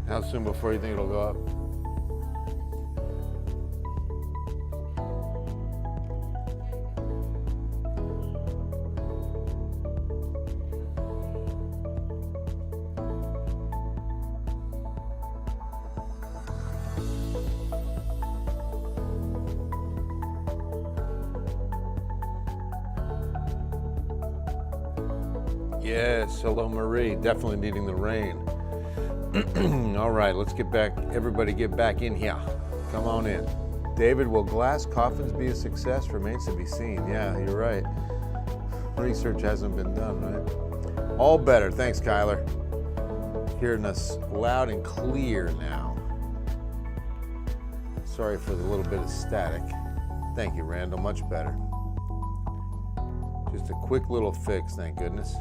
How soon before you think it'll go up? Yes, hello Marie, definitely needing the rain. All right, let's get back, everybody get back in here. Come on in. David, will glass coffins be a success? Remains to be seen. Yeah, you're right. Research hasn't been done, right? All better, thanks Kyler. Hearing us loud and clear now. Sorry for the little bit of static. Thank you, Randall, much better. Just a quick little fix, thank goodness.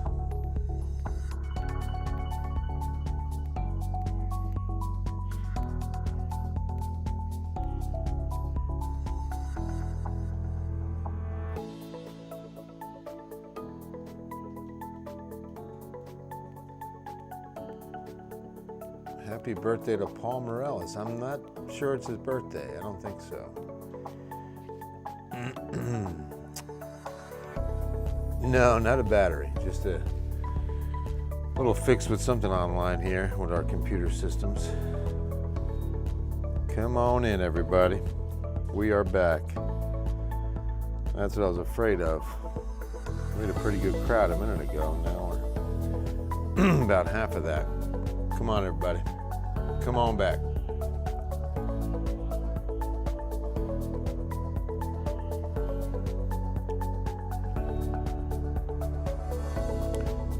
Happy birthday to Paul Morales. I'm not sure it's his birthday. I don't think so. No, not a battery. Just a little fix with something online here with our computer systems. Come on in, everybody. We are back. That's what I was afraid of. We had a pretty good crowd a minute ago. Now we're about half of that. Come on, everybody. Come on back.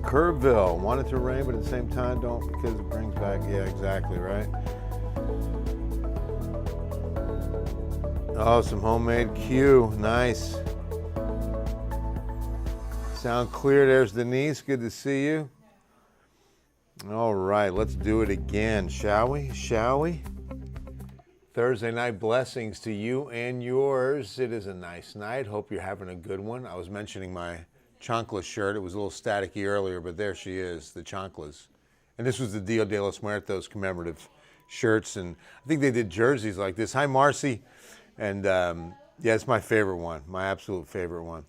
Kerrville, want it to rain, but at the same time don't, because it brings back, yeah, exactly, right? Oh, some homemade Q, nice. Sound clear, there's Denise, good to see you. All right, let's do it again, shall we? Shall we? Thursday night blessings to you and yours. It is a nice night. Hope you're having a good one. I was mentioning my chancla shirt. It was a little staticky earlier, but there she is, the chanclas. And this was the Dia de los Muertos commemorative shirts, and I think they did jerseys like this. Hi, Marcy. And yeah, it's my favorite one, my absolute favorite one.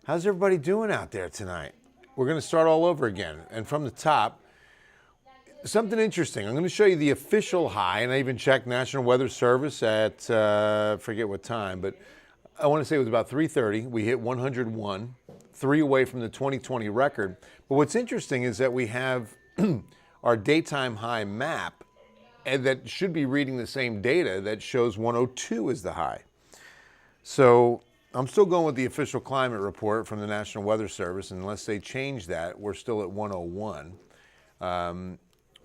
How's everybody doing out there tonight? We're going to start all over again, and from the top. Something interesting. I'm going to show you the official high, and I even checked National Weather Service at, forget what time, but I want to say it was about 3:30. We hit 101, 3 away from the 2020 record. But what's interesting is that we have our daytime high map, and that should be reading the same data that shows 102 as the high. So I'm still going with the official climate report from the National Weather Service, and unless they change that, we're still at 101.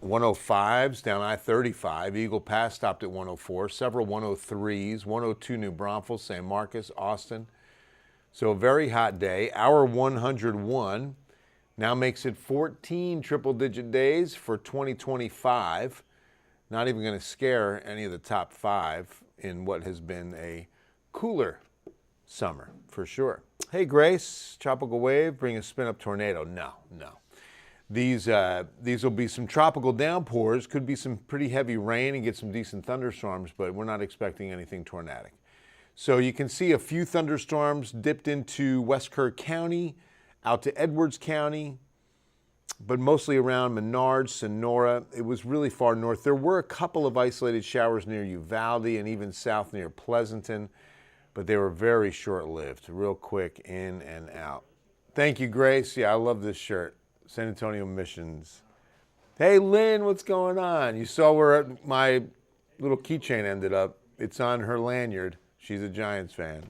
105s down I-35. Eagle Pass stopped at 104. Several 103s. 102 New Braunfels, San Marcos, Austin. So a very hot day. Our 101 now makes it 14 triple-digit days for 2025. Not even going to scare any of the top 5 in what has been a cooler summer, for sure. Hey, Grace, tropical wave, bring a spin-up tornado. No. These will be some tropical downpours, could be some pretty heavy rain and get some decent thunderstorms, but we're not expecting anything tornadic. So you can see a few thunderstorms dipped into West Kerr County, out to Edwards County, but mostly around Menard, Sonora. It was really far north. There were a couple of isolated showers near Uvalde and even south near Pleasanton, but they were very short-lived, real quick in and out. Thank you, Grace. Yeah, I love this shirt. San Antonio Missions. Hey, Lynn, what's going on? You saw where my little keychain ended up. It's on her lanyard. She's a Giants fan.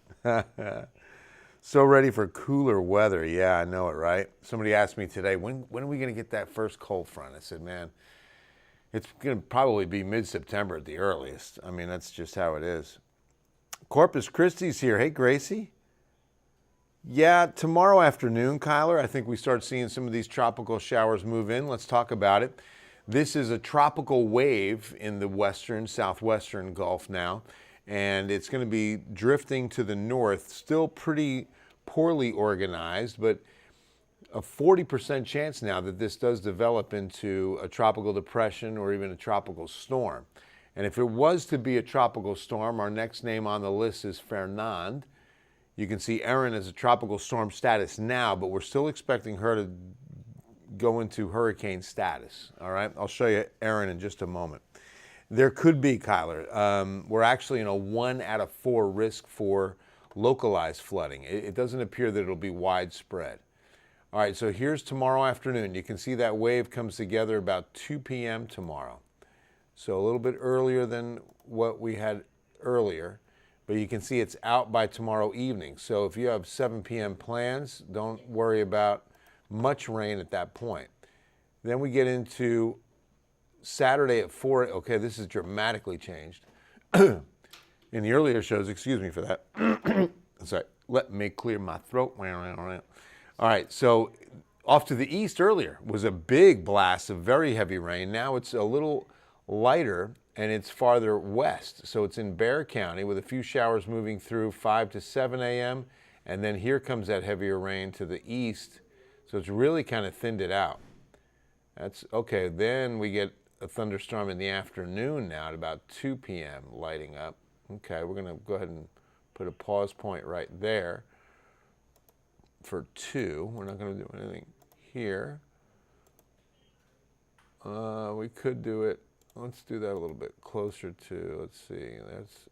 So ready for cooler weather. Yeah, I know it, right? Somebody asked me today, when are we going to get that first cold front? I said, man, it's going to probably be mid-September at the earliest. I mean, that's just how it is. Corpus Christi's here. Hey, Gracie. Yeah, tomorrow afternoon, Kyler, I think we start seeing some of these tropical showers move in. Let's talk about it. This is a tropical wave in the western, southwestern Gulf now, and it's going to be drifting to the north, still pretty poorly organized, but a 40% chance now that this does develop into a tropical depression or even a tropical storm. And if it was to be a tropical storm, our next name on the list is Fernand. You can see Erin as a tropical storm status now, but we're still expecting her to go into hurricane status. All right, I'll show you Erin in just a moment. There could be, Kyler, we're actually in a 1 out of 4 risk for localized flooding. It doesn't appear that it'll be widespread. All right, so here's tomorrow afternoon. You can see that wave comes together about 2 p.m. tomorrow. So a little bit earlier than what we had earlier, but you can see it's out by tomorrow evening. So if you have 7 p.m. plans, don't worry about much rain at that point. Then we get into Saturday at 4. Okay, this is dramatically changed. In the earlier shows, excuse me for that. Sorry, let me clear my throat. All right, so off to the east earlier was a big blast of very heavy rain. Now it's a little lighter and it's farther west. So it's in Bexar County with a few showers moving through 5 to 7 a.m. And then here comes that heavier rain to the east. So it's really kind of thinned it out. That's okay. Then we get a thunderstorm in the afternoon now at about 2 p.m. lighting up. Okay, we're going to go ahead and put a pause point right there for 2. We're not going to do anything here. We could do it. Let's do that a little bit closer to, let's see, that's,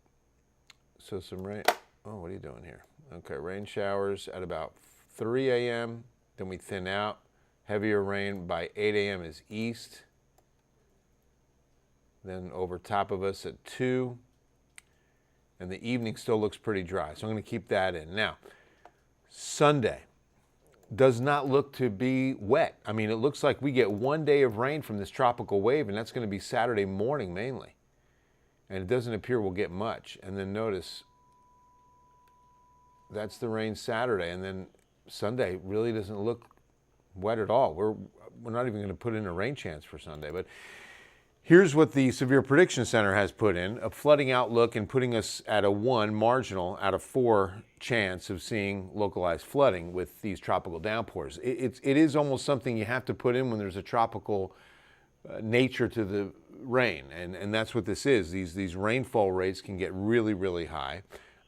so some rain. Oh, what are you doing here? Okay, rain showers at about 3 a.m. Then we thin out. Heavier rain by 8 a.m. is east. Then over top of us at 2. And the evening still looks pretty dry. So I'm going to keep that in. Now, Sunday does not look to be wet. I mean, it looks like we get 1 day of rain from this tropical wave, and that's going to be Saturday morning mainly. And it doesn't appear we'll get much. And then notice, that's the rain Saturday. And then Sunday really doesn't look wet at all. We're not even going to put in a rain chance for Sunday. But here's what the Severe Prediction Center has put in, a flooding outlook and putting us at a 1 marginal out of 4 chance of seeing localized flooding with these tropical downpours. It is almost something you have to put in when there's a tropical nature to the rain, and that's what this is. These rainfall rates can get really, really high.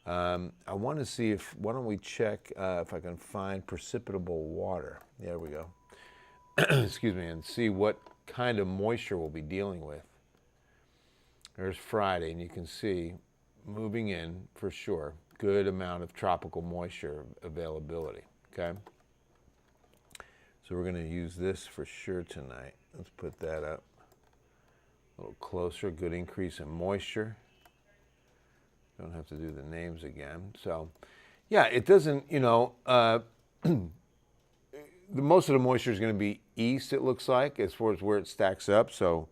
I want to see if, why don't we check if I can find precipitable water. There we go. Excuse me, and see what kind of moisture we'll be dealing with. There's Friday, and you can see moving in for sure. Good amount of tropical moisture availability, okay? So we're going to use this for sure tonight. Let's put that up a little closer. Good increase in moisture. Don't have to do the names again. So, yeah, it doesn't, you know, most of the moisture is going to be east, it looks like, as far as where it stacks up. So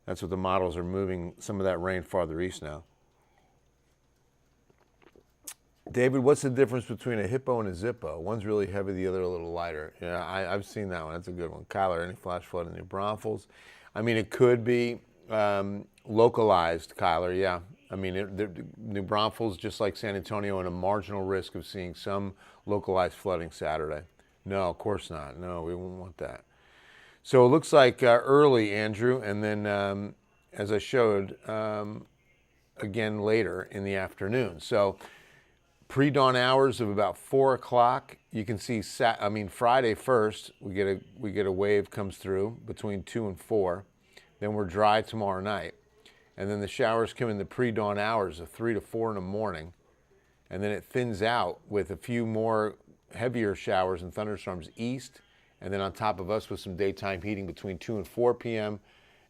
that's what the models are moving some of that rain farther east now. David, what's the difference between a hippo and a zippo? One's really heavy, the other a little lighter. Yeah, I've seen that one. That's a good one. Kyler, any flash flood in New Braunfels? I mean, it could be localized, Kyler, yeah. I mean, New Braunfels, just like San Antonio, in a marginal risk of seeing some localized flooding Saturday. No, of course not. No, we won't want that. So it looks like early, Andrew, and then as I showed, again later in the afternoon. So pre-dawn hours of about 4 o'clock. You can see, Friday first, we get a wave comes through between 2 and 4. Then we're dry tomorrow night. And then the showers come in the pre-dawn hours of 3 to 4 in the morning. And then it thins out with a few more heavier showers and thunderstorms east. And then on top of us with some daytime heating between 2 and 4 p.m.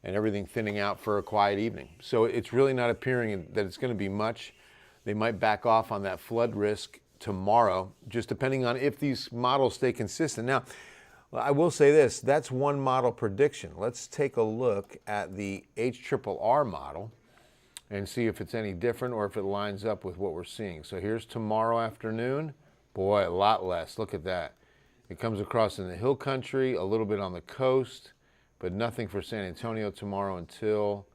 and everything thinning out for a quiet evening. So it's really not appearing that it's going to be much. They might back off on that flood risk tomorrow, just depending on if these models stay consistent. Now, I will say this, that's one model prediction. Let's take a look at the HRRR model and see if it's any different or if it lines up with what we're seeing. So here's tomorrow afternoon. Boy, a lot less. Look at that. It comes across in the hill country, a little bit on the coast, but nothing for San Antonio tomorrow until,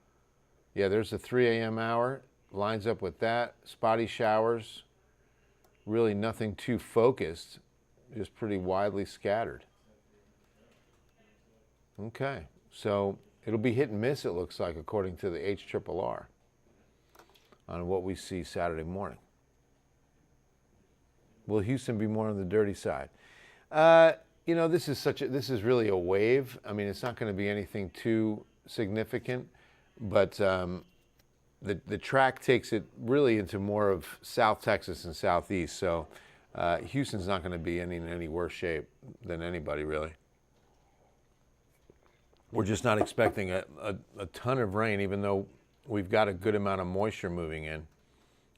yeah, there's the 3 a.m. hour. Lines up with that. Spotty showers. Really nothing too focused, just pretty widely scattered. Okay, so it'll be hit and miss, it looks like, according to the HRRR on what we see Saturday morning. Will Houston be more on the dirty side? You know, this is really a wave. I mean, it's not going to be anything too significant, but the track takes it really into more of South Texas and Southeast. So Houston's not going to be in any worse shape than anybody, really. We're just not expecting a ton of rain, even though we've got a good amount of moisture moving in.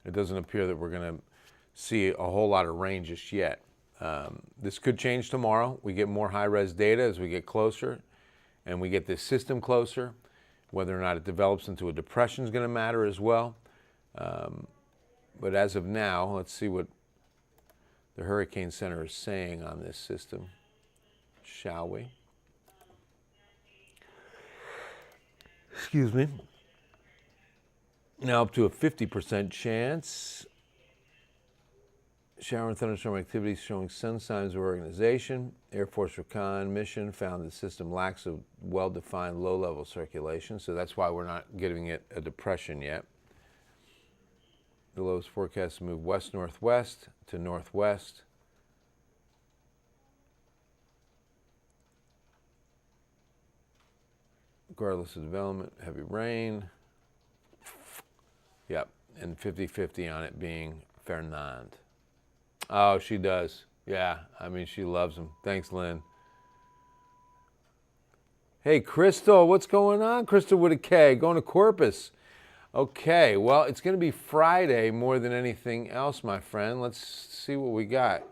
It doesn't appear that we're going to see a whole lot of rain just yet. This could change tomorrow. We get more high-res data as we get closer, and we get this system closer. Whether or not it develops into a depression is going to matter as well. But as of now, let's see what the Hurricane Center is saying on this system, shall we? Excuse me. Now up to a 50% chance. Shower and thunderstorm activity showing some signs of organization. Air Force Recon mission found the system lacks a well-defined low-level circulation, so that's why we're not giving it a depression yet. The low is forecast to move west-northwest to northwest. Regardless of development, heavy rain. Yep, and 50-50 on it being Fernand. Oh, she does. Yeah, I mean, she loves him. Thanks, Lynn. Hey, Crystal, what's going on? Crystal with a K, going to Corpus. Okay, well, it's going to be Friday more than anything else, my friend. Let's see what we got.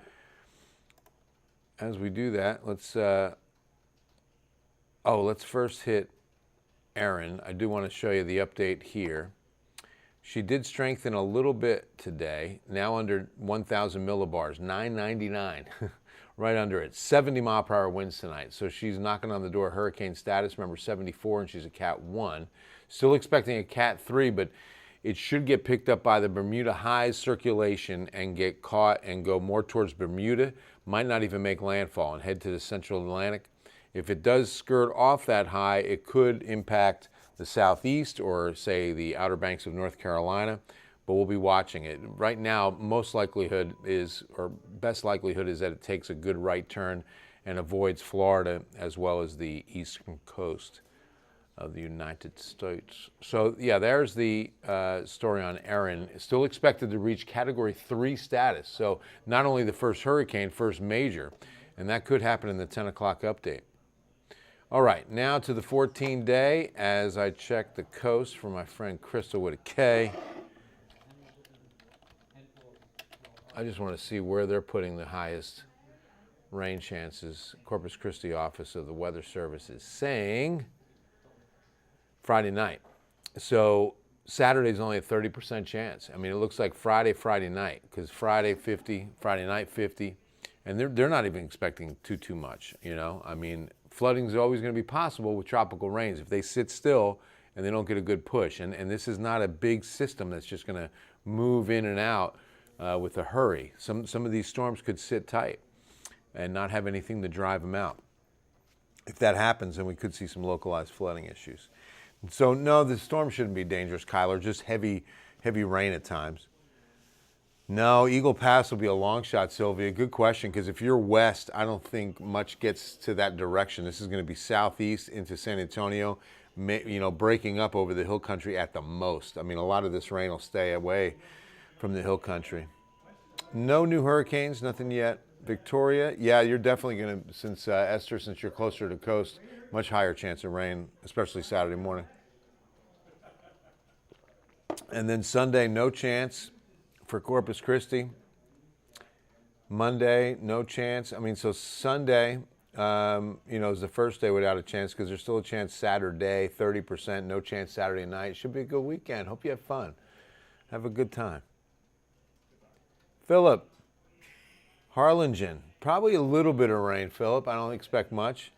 As we do that, let's first hit Erin. I do want to show you the update here. She did strengthen a little bit today, now under 1,000 millibars, 999, right under it. 70 mile per hour winds tonight. So she's knocking on the door, hurricane status, remember 74, and she's a Cat 1. Still expecting a Cat 3, but it should get picked up by the Bermuda high circulation and get caught and go more towards Bermuda. Might not even make landfall and head to the central Atlantic. If it does skirt off that high, it could impact the southeast or, say, the Outer Banks of North Carolina, but we'll be watching it. Right now, best likelihood is that it takes a good right turn and avoids Florida as well as the eastern coast of the United States. So, yeah, there's the story on Erin. Still expected to reach Category 3 status. So not only the first hurricane, first major, and that could happen in the 10 o'clock update. All right, now to the 14-day as I check the coast for my friend Crystal with a K. I just want to see where they're putting the highest rain chances. Corpus Christi office of the Weather Service is saying Friday night. So Saturday's only a 30% chance. I mean, it looks like Friday night, because Friday 50, Friday night 50, and they're not even expecting too much, you know? I mean, flooding is always going to be possible with tropical rains if they sit still and they don't get a good push. And this is not a big system that's just going to move in and out with a hurry. Some of these storms could sit tight and not have anything to drive them out. If that happens, then we could see some localized flooding issues. So no, the storm shouldn't be dangerous, Kyler, just heavy rain at times. No, Eagle Pass will be a long shot, Sylvia. Good question, because if you're west, I don't think much gets to that direction. This is going to be southeast into San Antonio, you know, breaking up over the hill country at the most. I mean, a lot of this rain will stay away from the hill country. No new hurricanes, nothing yet. Victoria, yeah, you're definitely going to, since Esther, since you're closer to the coast, much higher chance of rain, especially Saturday morning. And then Sunday, no chance for Corpus Christi. Monday, no chance. I mean, so Sunday, you know, is the first day without a chance, because there's still a chance Saturday, 30%, no chance Saturday night. Should be a good weekend. Hope you have fun. Have a good time. Philip, Harlingen, probably a little bit of rain, Philip. I don't expect much.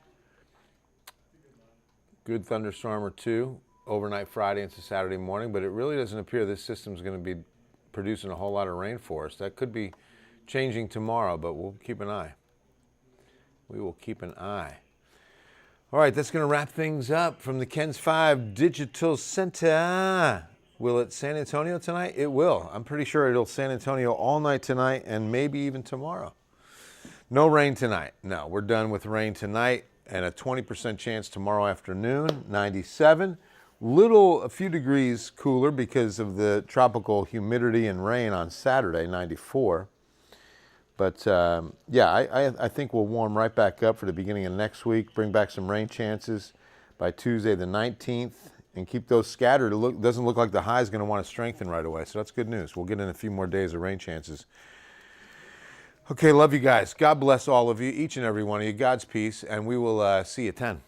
Good thunderstorm or two overnight Friday into Saturday morning, but it really doesn't appear this system's going to be producing a whole lot of rain for us. That could be changing tomorrow, but we'll keep an eye. We will keep an eye. All right, that's going to wrap things up from the KENS 5 Digital Center. Will it San Antonio tonight? It will. I'm pretty sure it'll San Antonio all night tonight and maybe even tomorrow. No rain tonight. No, we're done with rain tonight, and a 20% chance tomorrow afternoon, 97. A few degrees cooler because of the tropical humidity and rain on Saturday, 94. But yeah, I think we'll warm right back up for the beginning of next week, bring back some rain chances by Tuesday the 19th, and keep those scattered. It doesn't look like the high is going to want to strengthen right away, so that's good news. We'll get in a few more days of rain chances. Okay, love you guys. God bless all of you, each and every one of you. God's peace, and we will see you at 10.